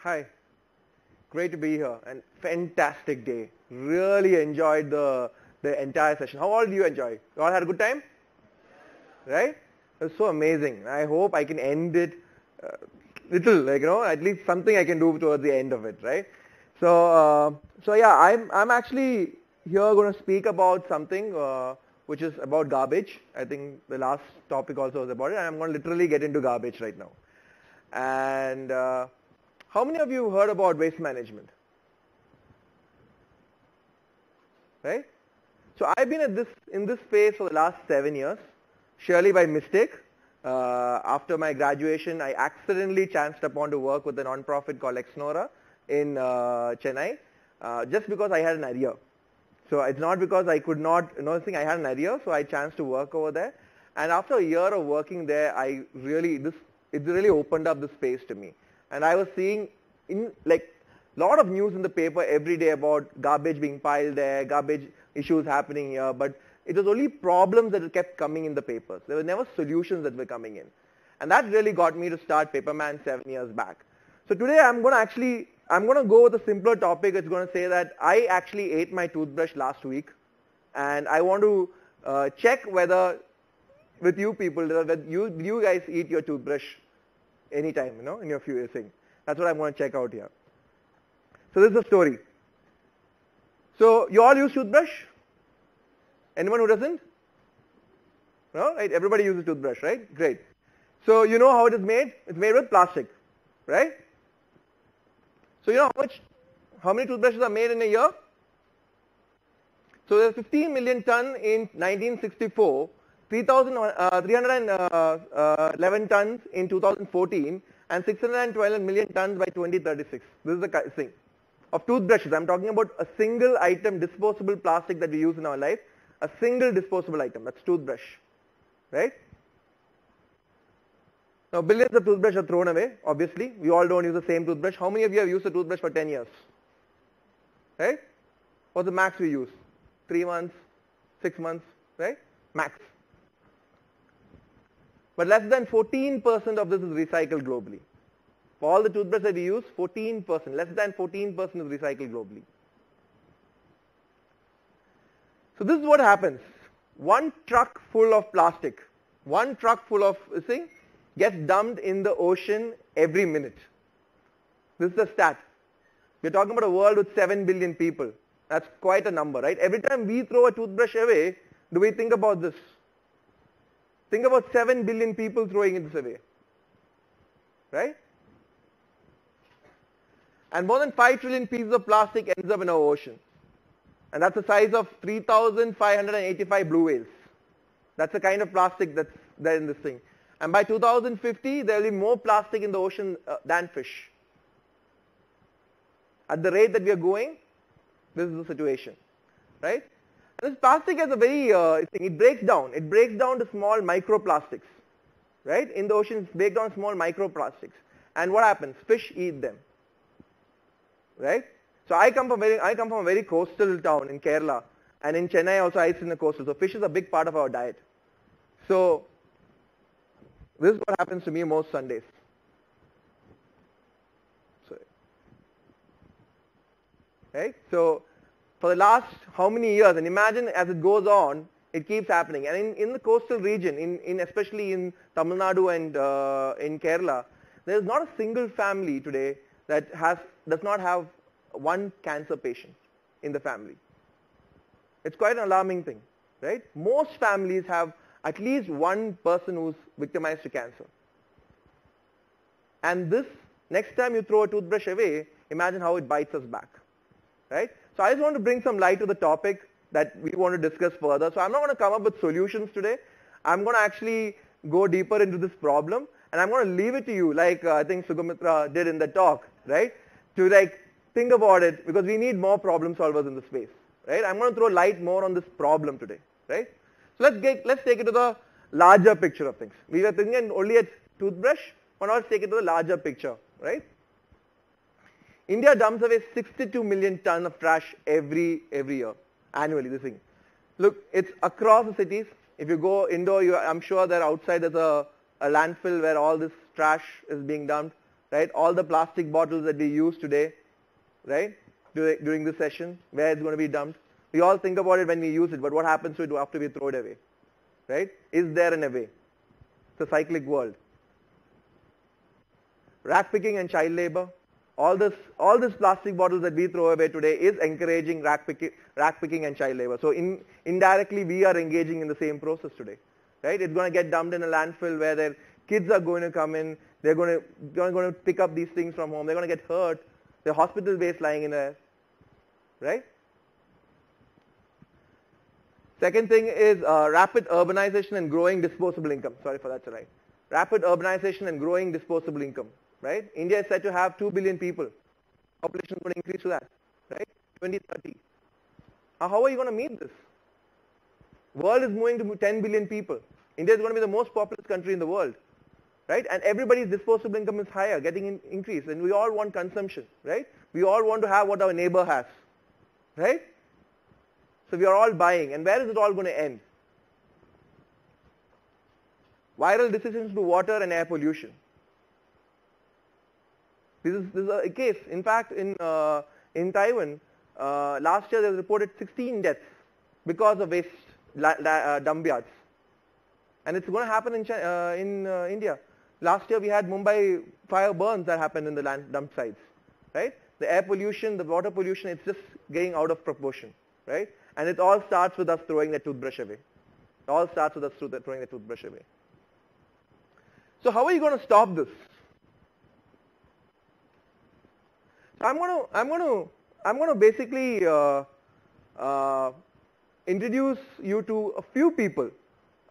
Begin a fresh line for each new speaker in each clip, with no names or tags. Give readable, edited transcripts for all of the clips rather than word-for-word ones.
Hi. Great to be here and fantastic day. Really enjoyed the entire session. How all did you enjoy? You all had a good time? Right? It was so amazing. I hope I can end it little, at least something I can do towards the end of it, right? So yeah, I'm actually here going to speak about something which is about garbage. I think the last topic also was about it, and I'm going to literally get into garbage right now. And how many of you heard about waste management? Right? So I've been in this space for the last 7 years, surely by mistake. After my graduation, I accidentally chanced upon to work with a non-profit called Exnora in Chennai, just because I had an idea. So it's not because I could not, I had an idea, so I chanced to work over there. And after a year of working there, it really opened up the space to me. And I was seeing lot of news in the paper every day about garbage being piled there, garbage issues happening here, but it was only problems that kept coming in the papers. There were never solutions that were coming in. And that really got me to start Paperman 7 years back. So today I'm going to go with a simpler topic. It's going to say that I actually ate my toothbrush last week, and I want to check whether with you people, that you guys eat your toothbrush anytime, in your few thing. That's what I'm going to check out here. So this is the story. So you all use toothbrush? Anyone who doesn't? No? Right? Everybody uses toothbrush, right? Great. So you know how it is made? It's made with plastic, right? So you know how many toothbrushes are made in a year? So there's 15 million ton in 1964, 311 tons in 2014, and 612 million tons by 2036. This is the thing. Of toothbrushes, I'm talking about a single item, disposable plastic that we use in our life. A single disposable item, that's toothbrush, right? Now billions of toothbrushes are thrown away, obviously. We all don't use the same toothbrush. How many of you have used a toothbrush for 10 years? Right? What's the max we use? 3 months, 6 months, right? Max. But less than 14% of this is recycled globally. For all the toothbrushes that we use, 14%, less than 14% is recycled globally. So this is what happens. One truck full of plastic, one truck full of this thing gets dumped in the ocean every minute. This is a stat. We're talking about a world with 7 billion people. That's quite a number, right? Every time we throw a toothbrush away, do we think about this? Think about 7 billion people throwing this away, right? And more than 5 trillion pieces of plastic ends up in our ocean. And that's the size of 3,585 blue whales. That's the kind of plastic that's there in this thing. And by 2050, there will be more plastic in the ocean than fish. At the rate that we are going, this is the situation, right? And this plastic has a very, it breaks down. It breaks down to small microplastics, right? In the ocean, it's breaks down small microplastics. And what happens? Fish eat them, right? So I come from a very coastal town in Kerala, and in Chennai also I sit in the coastal. So fish is a big part of our diet. So this is what happens to me most Sundays. Right? So for the last how many years, and imagine as it goes on, it keeps happening. And in the coastal region, especially in Tamil Nadu and in Kerala, there is not a single family today that does not have one cancer patient in the family. It's quite an alarming thing, right? Most families have at least one person who's victimized to cancer. And this, next time you throw a toothbrush away, imagine how it bites us back, right? So I just want to bring some light to the topic that we want to discuss further. So I'm not going to come up with solutions today. I'm going to actually go deeper into this problem, and I'm going to leave it to you, like I think Sughamitra did in the talk, right? To think about it, because we need more problem solvers in the space, right? I'm going to throw light more on this problem today, right? So let's take it to the larger picture of things. We were thinking only at toothbrush, but now let's take it to the larger picture, right? India dumps away 62 million tons of trash every year, annually, this thing. Look, it's across the cities. If you go indoor, I'm sure that outside there's a landfill where all this trash is being dumped. right? All the plastic bottles that we use today, right? During this session, where it's going to be dumped. We all think about it when we use it, but what happens to it after we throw it away, right? Is there an away? It's a cyclic world. Rack picking and child labor. All this plastic bottles that we throw away today is encouraging rack picking and child labor. So indirectly, we are engaging in the same process today, right? It's going to get dumped in a landfill where their kids are going to come in. They're going to pick up these things from home. They're going to get hurt. They're hospital waste lying in there, right? Second thing is rapid urbanization and growing disposable income. Sorry for that, right? Rapid urbanization and growing disposable income. Right? India is said to have 2 billion people. Population is going to increase to that, right? 2030. How are you going to meet this? World is moving to 10 billion people. India is going to be the most populous country in the world, right? And everybody's disposable income is higher, getting increased, and we all want consumption, right? We all want to have what our neighbor has, right? So we are all buying, and where is it all going to end? Viral diseases to water and air pollution. This is a case. In fact, in Taiwan, last year they reported 16 deaths because of waste dump yards, and it's going to happen in India. Last year we had Mumbai fire burns that happened in the dump sites, right? The air pollution, the water pollution, it's just getting out of proportion, right? And it all starts with us throwing the toothbrush away. It all starts with us throwing the toothbrush away. So how are you going to stop this? I'm going to basically introduce you to a few people,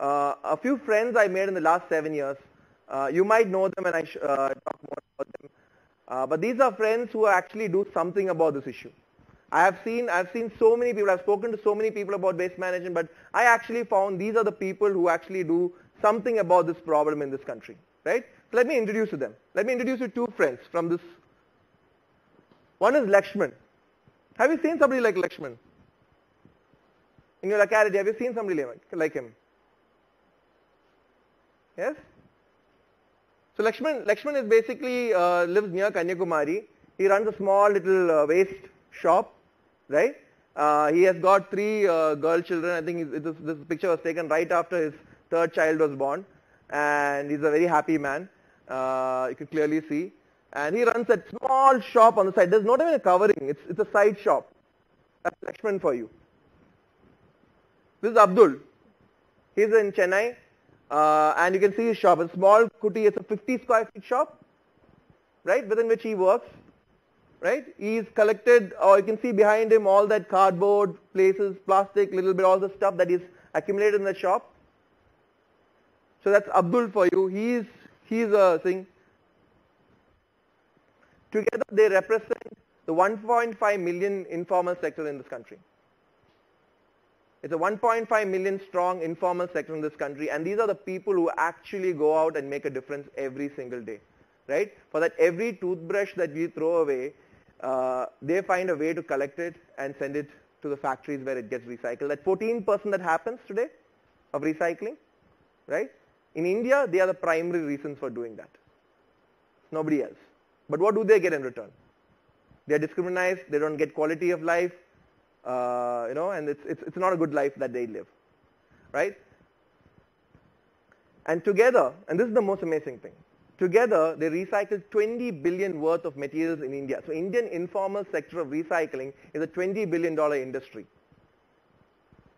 a few friends I made in the last 7 years. You might know them, and I talk more about them. But these are friends who actually do something about this issue. I've seen so many people. I've spoken to so many people about waste management, but I actually found these are the people who actually do something about this problem in this country, right? So let me introduce you to them. Let me introduce you to two friends from this. One is Lakshman. Have you seen somebody like Lakshman? In your locality, have you seen somebody like him? Yes? So Lakshman is basically lives near Kanyakumari. He runs a small little waste shop, right? He has got 3 girl children. I think this picture was taken right after his 3rd child was born. And he's a very happy man. You can clearly see. And he runs a small shop on the side. There's not even a covering. It's a side shop. That's Lakshman for you. This is Abdul. He's in Chennai. And you can see his shop. A small kuti. It's a 50 square feet shop, right, within which he works. Right? He's collected, or you can see behind him all that cardboard, places, plastic, little bit, all the stuff that is accumulated in the shop. So that's Abdul for you. He's a thing. Together they represent the 1.5 million informal sector in this country. It's a 1.5 million strong informal sector in this country, and these are the people who actually go out and make a difference every single day, right? For that every toothbrush that we throw away, they find a way to collect it and send it to the factories where it gets recycled. That 14% that happens today of recycling, right? In India, they are the primary reasons for doing that. Nobody else. But what do they get in return? They are discriminated. They don't get quality of life, and it's not a good life that they live, right? And together, and this is the most amazing thing, together they recycle 20 billion worth of materials in India. So Indian informal sector of recycling is a $20 billion industry.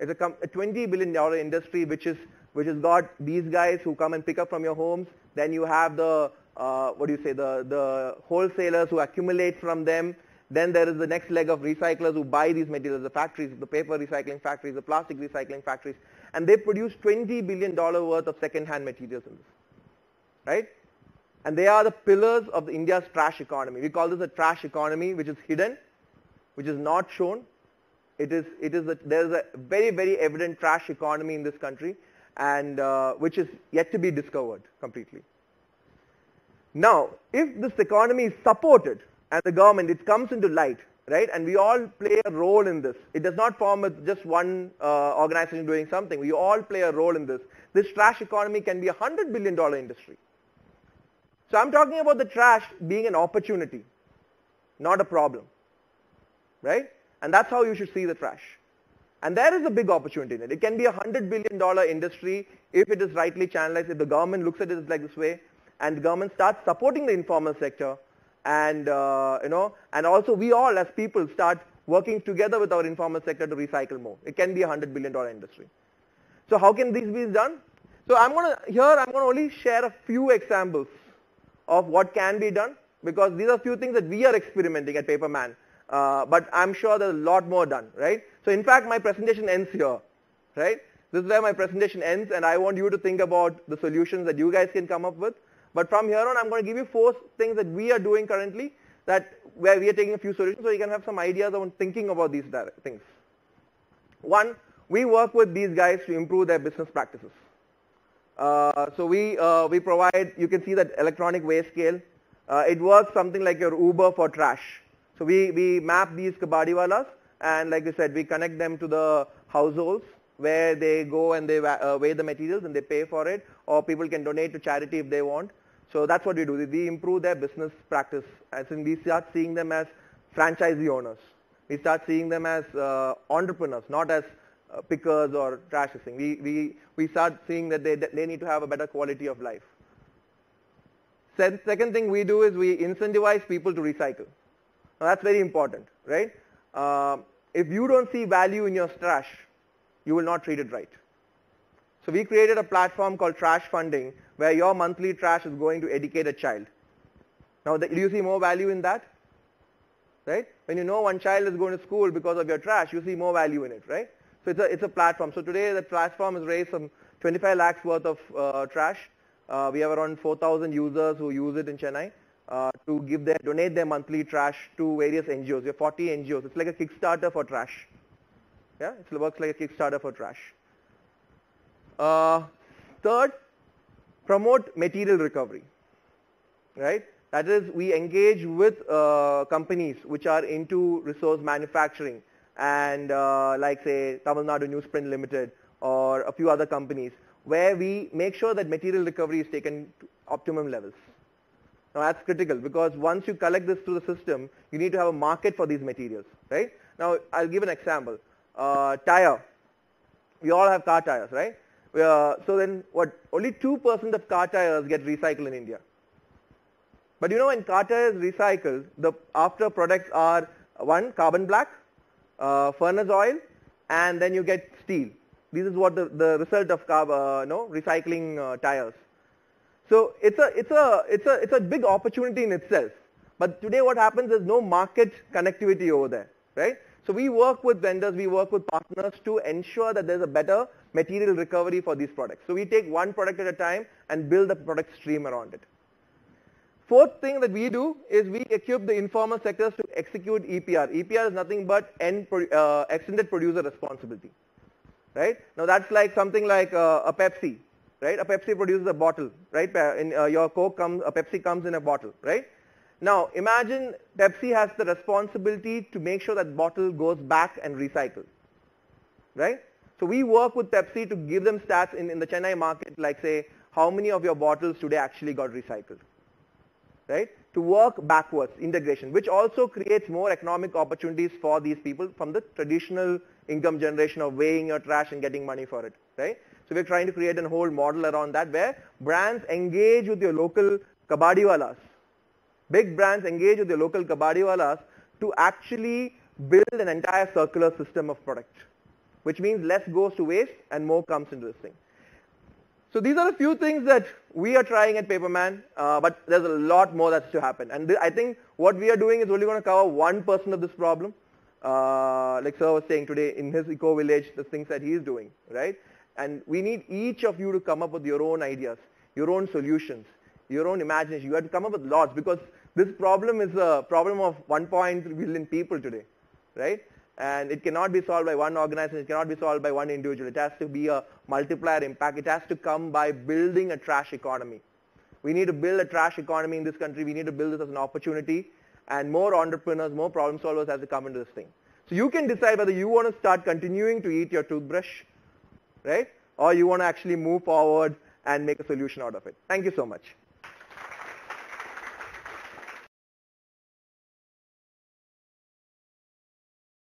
It's a $20 billion industry which has got these guys who come and pick up from your homes. Then you have the the wholesalers who accumulate from them. Then there is the next leg of recyclers who buy these materials, the factories, the paper recycling factories, the plastic recycling factories, and they produce $20 billion worth of second-hand materials in this, right? And they are the pillars of India's trash economy. We call this a trash economy, which is hidden, which is not shown. There is a very, very evident trash economy in this country, and which is yet to be discovered completely. Now, if this economy is supported and the government, it comes into light, right, and we all play a role in this. It does not form with just one organization doing something. We all play a role in this. This trash economy can be a $100 billion industry. So I'm talking about the trash being an opportunity, not a problem, right? And that's how you should see the trash. And there is a big opportunity in it. It can be a $100 billion industry if it is rightly channelized, if the government looks at it like this way, and the government starts supporting the informal sector, and and also we all as people start working together with our informal sector to recycle more. It can be a $100 billion industry. So how can this be done? So I'm going to only share a few examples of what can be done, because these are a few things that we are experimenting at Paperman. But I'm sure there's a lot more done, right? So in fact, my presentation ends here, right? This is where my presentation ends, and I want you to think about the solutions that you guys can come up with. But from here on, I'm going to give you 4 things that we are doing currently, where we are taking a few solutions, so you can have some ideas on thinking about these things. 1, we work with these guys to improve their business practices. So we provide, you can see that electronic waste scale. It works something like your Uber for trash. So we map these kabadiwalas, and like I said, we connect them to the households where they go and they weigh the materials and they pay for it, or people can donate to charity if they want. So that's what we do. We improve their business practice, as in we start seeing them as franchisee owners. We start seeing them as entrepreneurs, not as pickers or trash thing. We start seeing that they need to have a better quality of life. Second thing we do is we incentivize people to recycle. Now that's very important, right? If you don't see value in your trash, you will not treat it right. So we created a platform called Trash Funding, where your monthly trash is going to educate a child. Now, do you see more value in that? Right? When you know one child is going to school because of your trash, you see more value in it, right? So it's a platform. So today the platform has raised some 25 lakhs worth of trash. We have around 4,000 users who use it in Chennai to donate their monthly trash to various NGOs. We have 40 NGOs. It's like a Kickstarter for trash. Yeah, it works like a Kickstarter for trash. Third, promote material recovery, right? That is, we engage with companies which are into resource manufacturing, and like say Tamil Nadu Newsprint Limited or a few other companies, where we make sure that material recovery is taken to optimum levels. Now that's critical, because once you collect this through the system, you need to have a market for these materials, right? Now I'll give an example. Tire. We all have car tires, right? So then what? Only 2% of car tires get recycled in India. But you know, when car tires recycled, the after products are 1, carbon black, furnace oil, and then you get steel. This is what the result of recycling tires. So it's a big opportunity in itself. But today what happens is no market connectivity over there, right? So we work with vendors, we work with partners to ensure that there's a better material recovery for these products. So we take one product at a time and build a product stream around it. Fourth thing that we do is we equip the informal sectors to execute EPR. EPR is nothing but extended producer responsibility, right? Now that's like something like a Pepsi, right? A Pepsi produces a bottle, right? Your Coke a Pepsi comes in a bottle, right? Now imagine Pepsi has the responsibility to make sure that bottle goes back and recycled, right? So we work with Pepsi to give them stats in the Chennai market, like say how many of your bottles today actually got recycled, right? To work backwards, integration, which also creates more economic opportunities for these people from the traditional income generation of weighing your trash and getting money for it, right? So we're trying to create a whole model around that where brands engage with your local kabadiwalas. Big brands engage with your local kabadiwalas to actually build an entire circular system of product, which means less goes to waste and more comes into this thing. So these are a few things that we are trying at Paperman, but there's a lot more that's to happen. And I think what we are doing is only going to cover 1% of this problem. Like Sir was saying today in his eco-village, the things that he is doing, right? And we need each of you to come up with your own ideas, your own solutions, your own imagination. You have to come up with lots, because this problem is a problem of 1.3 billion people today, right? And it cannot be solved by one organization. It cannot be solved by one individual. It has to be a multiplier impact. It has to come by building a trash economy. We need to build a trash economy in this country. We need to build this as an opportunity, and more entrepreneurs, more problem solvers have to come into this thing. So you can decide whether you want to start continuing to eat your toothbrush, right? Or you want to actually move forward and make a solution out of it. Thank you so much.